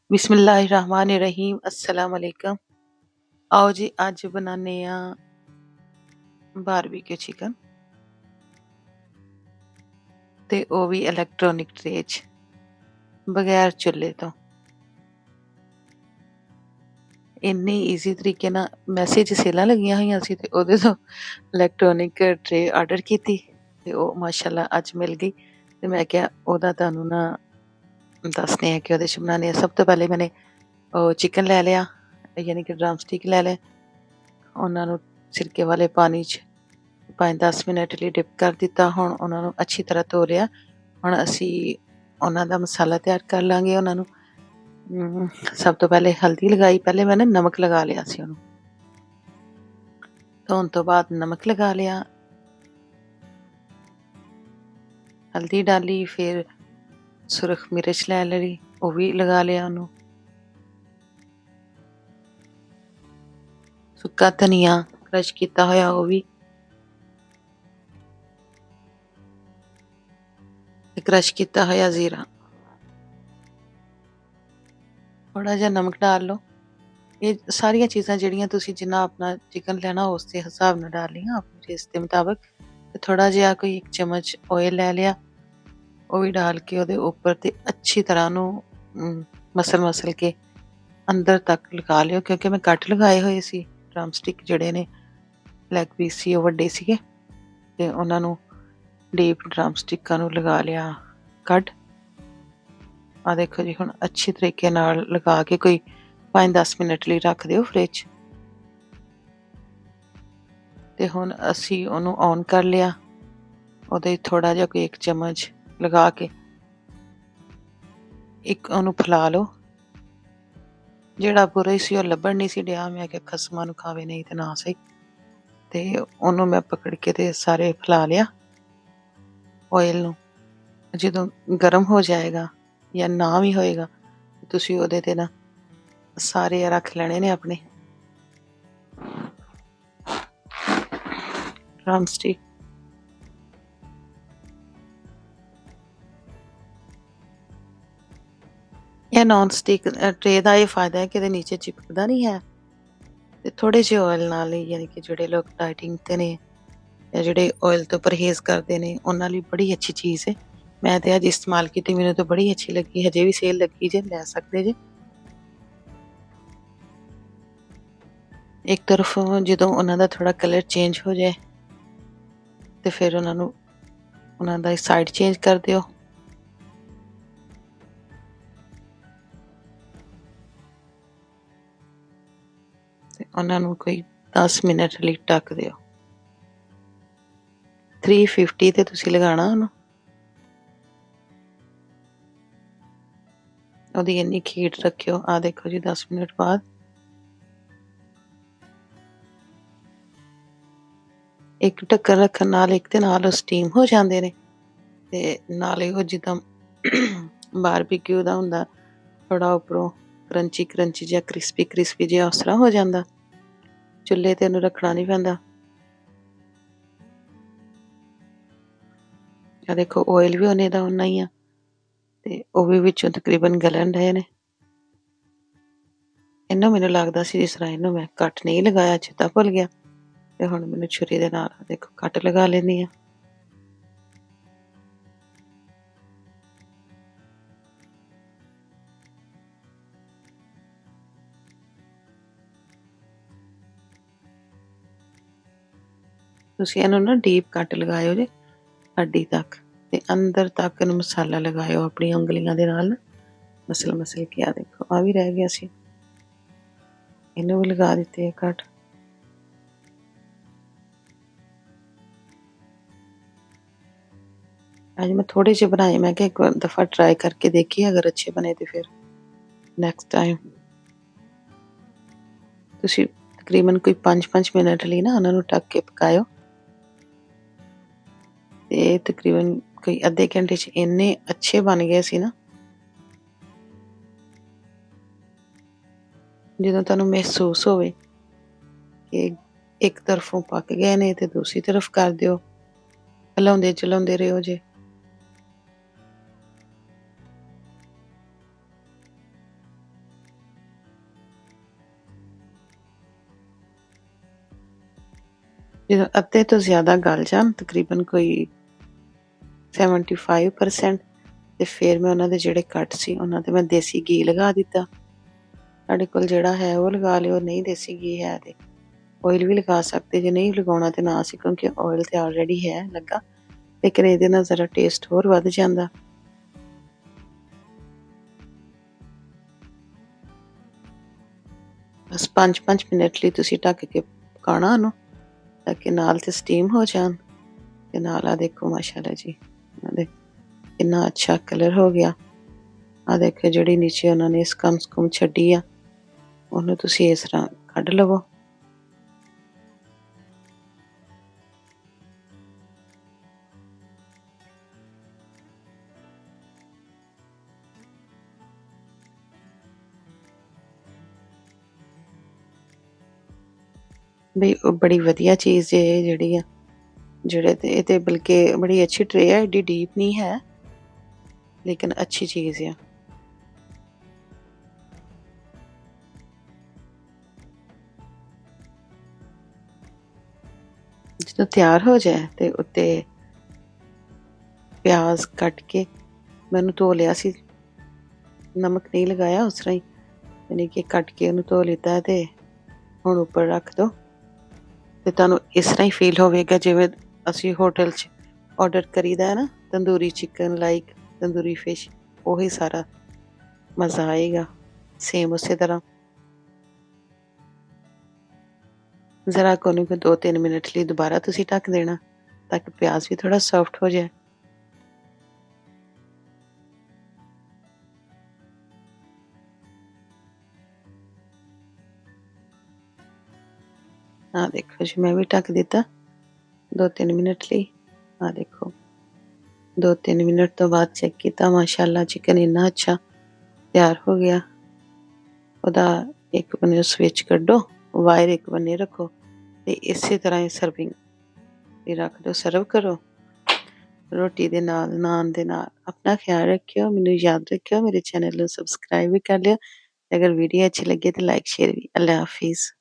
बिस्मिल्लाहिर्रहमानिर्रहीम अस्सलाम वालेकुम। आओ जी अज बनाने बारबीक्यू चिकन ते ਉਹ ਵੀ ਇਲੈਕਟ੍ਰੋਨਿਕ ਟਰੇ 'ਚ ਬਗੈਰ ਚੁੱਲ੍ਹੇ ਤੋਂ। ਇੰਨੇ ਈਜ਼ੀ ਤਰੀਕੇ ਨਾਲ ਮੈਸੇਜ ਸੇਲਾਂ ਲੱਗੀਆਂ ਹੋਈਆਂ ਸੀ ਤੇ ਉਹਦੇ ਤੋਂ ਇਲੈਕਟ੍ਰੋਨਿਕ ਟਰੇ ਆਰਡਰ ਕੀਤੀ ਤੇ ਉਹ ਮਾਸ਼ਾਅੱਲਾ ਅੱਜ ਮਿਲ ਗਈ ਤੇ ਮੈਂ ਕਿਹਾ ਉਹਦਾ ਤੁਹਾਨੂੰ ਨਾ ਦੱਸਦੇ ਆ ਕਿ ਉਹਦੇ 'ਚ ਬਣਾਉਣੇ ਆ। ਸਭ ਤੋਂ ਪਹਿਲੇ ਮੈंने ਉਹ ਚਿਕਨ ਲੈ ਲਿਆ ਯਾਨੀ ਕਿ ਡਰਮ ਸਟਿਕ ਲੈ ਲਏ। ਉਹਨਾਂ ਨੂੰ ਸਿਰਕੇ ਵਾਲੇ ਪਾਣੀ 'ਚ 5-10 ਮਿੰਟ ਲਈ ਡਿਪ ਕਰ ਦਿੱਤਾ। ਹੁਣ ਉਹਨਾਂ ਨੂੰ ਅੱਛੀ ਤਰ੍ਹਾਂ ਧੋ ਲਿਆ। ਹੁਣ ਅਸੀਂ ਉਹਨਾਂ ਦਾ ਮਸਾਲਾ ਤਿਆਰ ਕਰ ਲਾਂਗੇ। ਉਹਨਾਂ ਨੂੰ ਸਭ ਤੋਂ ਪਹਿਲੇ ਹਲਦੀ ਲਗਾਈ। ਪਹਿਲੇ ਮੈਂ ਨਾ ਨਮਕ ਲਗਾ ਲਿਆ ਸੀ ਉਹਨੂੰ। ਧੋਣ ਤੋਂ ਬਾਅਦ ਨਮਕ ਲਗਾ ਲਿਆ, ਹਲਦੀ ਡਾਲੀ, ਫਿਰ ਸੁਰਖ ਮਿਰਚ ਲੈ ਲਈ, ਉਹ ਵੀ ਲਗਾ ਲਿਆ ਉਹਨੂੰ। ਸੁੱਕਾ ਧਨੀਆ ਕ੍ਰਸ਼ ਕੀਤਾ ਹੋਇਆ ਉਹ ਵੀ, ਕ੍ਰਸ਼ ਕੀਤਾ ਹੋਇਆ ਜ਼ੀਰਾ। ਥੋੜ੍ਹਾ ਜਿਹਾ ਨਮਕ ਡਾਲ ਲਓ। ਇਹ ਸਾਰੀਆਂ ਚੀਜ਼ਾਂ ਜਿਹੜੀਆਂ ਤੁਸੀਂ ਜਿੰਨਾ ਆਪਣਾ ਚਿਕਨ ਲੈਣਾ ਉਸ ਦੇ ਹਿਸਾਬ ਨਾਲ ਡਾਲ ਲਈਆਂ ਆਪਣੇ ਟੇਸਟ ਦੇ ਮੁਤਾਬਕ। ਤੇ ਥੋੜ੍ਹਾ ਜਿਹਾ ਕੋਈ 1 ਚਮਚ ਆਇਲ ਲੈ ਲਿਆ, ਉਹ ਵੀ ਡਾਲ ਕੇ ਉਹਦੇ ਉੱਪਰ ਤੇ ਅੱਛੀ ਤਰ੍ਹਾਂ ਉਹਨੂੰ ਮਸਲ ਕੇ ਅੰਦਰ ਤੱਕ ਲਗਾ ਲਿਓ, ਕਿਉਂਕਿ ਮੈਂ ਕੱਟ ਲਗਾਏ ਹੋਏ ਸੀ। ਡਰਮ ਸਟਿਕ ਜਿਹੜੇ ਨੇ ਲੈਗ ਪੀਸ ਸੀ ਉਹ ਵੱਡੇ ਸੀਗੇ ਤੇ ਉਹਨਾਂ ਨੂੰ ਡੀਪ ਡਰਮ ਸਟਿਕਾਂ ਨੂੰ ਲਗਾ ਲਿਆ ਕੱਟ। ਆ ਦੇਖੋ ਜੀ, ਹੁਣ ਅੱਛੀ ਤਰੀਕੇ ਨਾਲ ਲਗਾ ਕੇ ਕੋਈ 5-10 ਮਿੰਟ ਲਈ ਰੱਖ ਦਿਓ ਫਰਿੱਜ। ਤੇ ਹੁਣ ਅਸੀਂ ਉਹਨੂੰ ਔਨ ਕਰ ਲਿਆ। ਉਹਦੇ ਥੋੜ੍ਹਾ ਜਿਹਾ ਕੋਈ 1 ਚਮਚ ਲਗਾ ਕੇ ਇੱਕ ਉਹਨੂੰ ਫੈਲਾ ਲਓ। ਜਿਹੜਾ ਬੁਰਾ ਸੀ ਉਹ ਲੱਭਣ ਨਹੀਂ ਸੀ ਡਿਆ। ਮੈਂ ਕਿਹਾ ਖਸਮਾਂ ਨੂੰ ਖਾਵੇ ਨਹੀਂ ਤੇ ਨਾ ਸਹੀ। ਤੇ ਉਹਨੂੰ ਮੈਂ ਪਕੜ ਕੇ ਤੇ ਸਾਰੇ ਫੈਲਾ ਲਿਆ ਆਇਲ ਨੂੰ। ਜਦੋਂ ਗਰਮ ਹੋ ਜਾਏਗਾ ਜਾਂ ਨਾ ਵੀ ਹੋਏਗਾ ਤੁਸੀਂ ਉਹਦੇ ਤੇ ਨਾ ਸਾਰੇ ਰੱਖ ਲੈਣੇ ਨੇ ਆਪਣੇ ਡਰਮ ਸਟਿਕ। ਇਹ ਨੌਨ ਸਟਿਕ ਟਰੇ ਦਾ ਇਹ ਫਾਇਦਾ ਹੈ ਕਿ ਇਹਦੇ ਨੀਚੇ ਚਿਪਕਦਾ ਨਹੀਂ ਹੈ। ਤੇ ਥੋੜ੍ਹੇ ਜਿਹੇ ਆਇਲ ਨਾਲ ਹੀ, ਯਾਨੀ ਕਿ ਜਿਹੜੇ ਲੋਕ ਡਾਈਟਿੰਗ 'ਤੇ ਨੇ ਜਾਂ ਜਿਹੜੇ ਆਇਲ ਤੋਂ ਪਰਹੇਜ਼ ਕਰਦੇ ਨੇ ਉਹਨਾਂ ਲਈ ਬੜੀ ਅੱਛੀ ਚੀਜ਼ ਹੈ। ਮੈਂ ਤਾਂ ਅੱਜ ਇਸਤੇਮਾਲ ਕੀਤੀ, ਮੈਨੂੰ ਤਾਂ ਬੜੀ ਅੱਛੀ ਲੱਗੀ। ਹਜੇ ਵੀ ਸੇਲ ਲੱਗੀ ਜੇ, ਲੈ ਸਕਦੇ ਜੇ। ਇੱਕ ਤਰਫ ਜਦੋਂ ਉਹਨਾਂ ਦਾ ਥੋੜ੍ਹਾ ਕਲਰ ਚੇਂਜ ਹੋ ਜਾਏ ਤੇ ਫਿਰ ਉਹਨਾਂ ਦਾ ਸਾਈਡ ਚੇਂਜ ਕਰ ਦਿਓ। ਤੇ ਉਹਨਾਂ ਨੂੰ ਕੋਈ 10 ਮਿੰਟ ਲਈ ਢੱਕ ਦਿਓ। 350 ਤੇ ਤੁਸੀਂ ਲਗਾਉਣਾ ਉਹਨੂੰ। ਉਹਦੀ ਇੰਨੀ ਹੀਟ ਰੱਖਿਓ। ਆ ਦੇਖੋ ਜੀ, 10 ਮਿੰਟ ਬਾਅਦ ਇੱਕ ਢੱਕਣ ਰੱਖਣ ਨਾਲ ਇੱਕ ਦੇ ਨਾਲ ਉਹ ਸਟੀਮ ਹੋ ਜਾਂਦੇ ਨੇ ਤੇ ਨਾਲੇ ਉਹ ਜਿੱਦਾਂ ਬਾਰਬੀਕਿਊ ਦਾ ਹੁੰਦਾ ਥੋੜ੍ਹਾ ਉੱਪਰੋਂ ਕਰੰਚੀ ਜਿਹਾ ਕ੍ਰਿਸਪੀ ਜਿਹਾ ਉਸ ਤਰ੍ਹਾਂ ਹੋ ਜਾਂਦਾ। ਚੁੱਲ੍ਹੇ ਤੇ ਉਹਨੂੰ ਰੱਖਣਾ ਨਹੀਂ ਪੈਂਦਾ। ਆ ਦੇਖੋ, ਆਇਲ ਵੀ ਉਹਨੇ ਦਾ ਓਨਾ ਹੀ ਆ ਤੇ ਉਹ ਵੀ ਵਿੱਚੋਂ ਤਕਰੀਬਨ ਗਲਣ ਰਹੇ ਨੇ। ਇਹਨੂੰ ਮੈਨੂੰ ਲੱਗਦਾ ਸੀ ਜਿਸ ਤਰ੍ਹਾਂ ਇਹਨੂੰ ਮੈਂ ਕੱਟ ਨਹੀਂ ਲਗਾਇਆ, ਚੇਤਾ ਭੁੱਲ ਗਿਆ। ਤੇ ਹੁਣ ਮੈਨੂੰ ਛੁਰੀ ਦੇ ਨਾਲ ਦੇਖੋ ਕੱਟ ਲਗਾ ਲੈਂਦੀ ਹਾਂ। ਤੁਸੀਂ ਇਹਨੂੰ ਨਾ ਡੀਪ ਕੱਟ ਲਗਾਇਓ ਜੇ ਹੱਡੀ ਤੱਕ ਤੇ ਅੰਦਰ ਤੱਕ ਇਹਨੂੰ ਮਸਾਲਾ ਲਗਾਇਓ ਆਪਣੀਆਂ ਉਂਗਲੀਆਂ ਦੇ ਨਾਲ ਮਸਲ ਕੇ। ਆ ਦੇਖੋ, ਆ ਵੀ ਰਹਿ ਗਿਆ ਸੀ, ਇਹਨੂੰ ਵੀ ਲਗਾ ਦਿੱਤੇ ਆ ਕੱਟ। ਅੱਜ ਮੈਂ ਥੋੜ੍ਹੇ ਜਿਹੇ ਬਣਾਏ, ਮੈਂ ਕਿਹਾ ਇੱਕ ਦਫਾ ਟਰਾਈ ਕਰਕੇ ਦੇਖੀ, ਅਗਰ ਅੱਛੇ ਬਣੇ ਤੇ ਫਿਰ ਨੈਕਸਟ ਟਾਈਮ ਤੁਸੀਂ ਤਕਰੀਬਨ ਕੋਈ 5 ਮਿੰਟ ਲਈ ਨਾ ਉਹਨਾਂ ਨੂੰ ਢੱਕ ਕੇ ਪਕਾਇਓ। ਤੇ ਤਕਰੀਬਨ ਕੋਈ ਅੱਧੇ ਘੰਟੇ 'ਚ ਇੰਨੇ ਅੱਛੇ ਬਣ ਗਏ ਸੀ ਨਾ, ਜਦੋਂ ਤੁਹਾਨੂੰ ਮਹਿਸੂਸ ਹੋਵੇ ਕਿ ਇੱਕ ਤਰਫੋਂ ਪੱਕ ਗਏ ਨੇ ਤੇ ਦੂਸਰੀ ਤਰਫ ਕਰ ਦਿਓ। ਚਲਾਉਂਦੇ ਰਹੋ ਜੇ। ਜਦੋਂ ਅੱਧੇ ਤੋਂ ਜ਼ਿਆਦਾ ਗਲ ਜਾਣ, ਤਕਰੀਬਨ ਕੋਈ 75% ਤੇ ਫਿਰ ਮੈਂ ਉਹਨਾਂ ਦੇ ਜਿਹੜੇ ਕੱਟ ਸੀ ਉਹਨਾਂ 'ਤੇ ਮੈਂ ਦੇਸੀ ਘੀ ਲਗਾ ਦਿੱਤਾ। ਤੁਹਾਡੇ ਕੋਲ ਜਿਹੜਾ ਹੈ ਉਹ ਲਗਾ ਲਿਓ, ਨਹੀਂ ਦੇਸੀ ਘੀ ਹੈ ਤੇ ਆਇਲ ਵੀ ਲਗਾ ਸਕਦੇ, ਜੇ ਨਹੀਂ ਲਗਾਉਣਾ ਤੇ ਨਾ ਸੀ, ਕਿਉਂਕਿ ਆਇਲ ਤੇ ਆਲਰੇਡੀ ਹੈ ਲੱਗਾ, ਲੇਕਿਨ ਇਹਦੇ ਨਾਲ ਜ਼ਰਾ ਟੇਸਟ ਹੋਰ ਵੱਧ ਜਾਂਦਾ। ਬਸ 5-5 ਮਿੰਟ ਲਈ ਤੁਸੀਂ ਢੱਕ ਕੇ ਪਕਾਉਣਾ ਉਹਨੂੰ, ਤਾਂ ਕਿ ਨਾਲ ਤੇ ਸਟੀਮ ਹੋ ਜਾਣ ਤੇ ਨਾਲ ਆ ਦੇਖੋ ਮਾਸ਼ਾਅੱਲਾ ਜੀ ਉਹਨਾਂ ਦੇ ਕਿੰਨਾ ਅੱਛਾ ਕਲਰ ਹੋ ਗਿਆ। ਆ ਦੇਖੋ ਜਿਹੜੀ ਨੀਚੇ ਉਹਨਾਂ ਨੇ ਸਕਮ ਛੱਡੀ ਆ ਉਹਨੂੰ ਤੁਸੀਂ ਇਸ ਤਰ੍ਹਾਂ ਕੱਢ ਲਵੋ। ਬਈ ਉਹ ਬੜੀ ਵਧੀਆ ਚੀਜ਼ ਜੇ ਜਿਹੜੀ ਆ, ਜਿਹੜੇ ਤੇ ਇਹ ਤੇ ਬਲਕਿ ਬੜੀ ਅੱਛੀ ਟਰੇ ਹੈ, ਏਡੀ ਡੀਪ ਨਹੀਂ ਹੈ ਲੇਕਿਨ ਅੱਛੀ ਚੀਜ਼ ਆ। ਜਦੋਂ ਤਿਆਰ ਹੋ ਜਾਏ ਤੇ ਉੱਤੇ ਪਿਆਜ਼ ਕੱਟ ਕੇ ਮੈਂ ਉਹਨੂੰ ਧੋ ਲਿਆ ਸੀ, ਨਮਕ ਨਹੀਂ ਲਗਾਇਆ ਉਸ ਤਰ੍ਹਾਂ ਹੀ, ਯਾਨੀ ਕਿ ਕੱਟ ਕੇ ਉਹਨੂੰ ਧੋ ਲਿੱਤਾ ਤੇ ਹੁਣ ਉੱਪਰ ਰੱਖ ਦਿਓ ਤੇ ਤੁਹਾਨੂੰ ਇਸ ਤਰ੍ਹਾਂ ਹੀ ਫੀਲ ਹੋਵੇਗਾ ਜਿਵੇਂ ਅਸੀਂ ਹੋਟਲ 'ਚ ਆਰਡਰ ਕਰੀਦਾ ਹੈ ਨਾ, tandoori chicken like tandoori fish, ਉਹੀ ਸਾਰਾ ਮਜ਼ਾ ਆਏਗਾ ਸੇਮ ਉਸੇ ਤਰ੍ਹਾਂ। ਜ਼ਰਾ ਕੁ ਉਹਨੂੰ 2-3 ਮਿੰਟ ਲਈ ਦੁਬਾਰਾ ਤੁਸੀਂ ਢੱਕ ਦੇਣਾ ਤਾਂ ਕਿ ਪਿਆਜ਼ ਵੀ ਥੋੜ੍ਹਾ ਸੌਫਟ ਹੋ ਜਾਏ। ਆ ਦੇਖੋ ਜੀ ਮੈਂ ਵੀ ਢੱਕ ਦਿੱਤਾ 2-3 ਮਿੰਟ ਲਈ। ਆ ਦੇਖੋ 2-3 ਮਿੰਟ ਤੋਂ ਬਾਅਦ ਚੈੱਕ ਕੀਤਾ, ਮਾਸ਼ਾਅੱਲਾ ਚਿਕਨ ਇੰਨਾ ਅੱਛਾ ਤਿਆਰ ਹੋ ਗਿਆ। ਉਹਦਾ ਇੱਕ ਬੰਨੇ ਸਵਿਚ ਕੱਢੋ, ਵਾਇਰ ਇੱਕ ਬੰਨੇ ਰੱਖੋ ਤੇ ਇਸੇ ਤਰ੍ਹਾਂ ਹੀ ਸਰਵਿੰਗ ਤੇ ਰੱਖ ਦਿਓ, ਸਰਵ ਕਰੋ ਰੋਟੀ ਦੇ ਨਾਲ, ਨਾਨ ਦੇ ਨਾਲ। ਆਪਣਾ ਖਿਆਲ ਰੱਖਿਓ, ਮੈਨੂੰ ਯਾਦ ਰੱਖਿਓ, ਮੇਰੇ ਚੈਨਲ ਨੂੰ ਸਬਸਕ੍ਰਾਈਬ ਵੀ ਕਰ ਲਿਓ। ਅਗਰ ਵੀਡੀਓ ਅੱਛੀ ਲੱਗੇ ਤਾਂ ਲਾਈਕ ਸ਼ੇਅਰ ਵੀ। ਅੱਲਾ ਹਾਫਿਜ਼।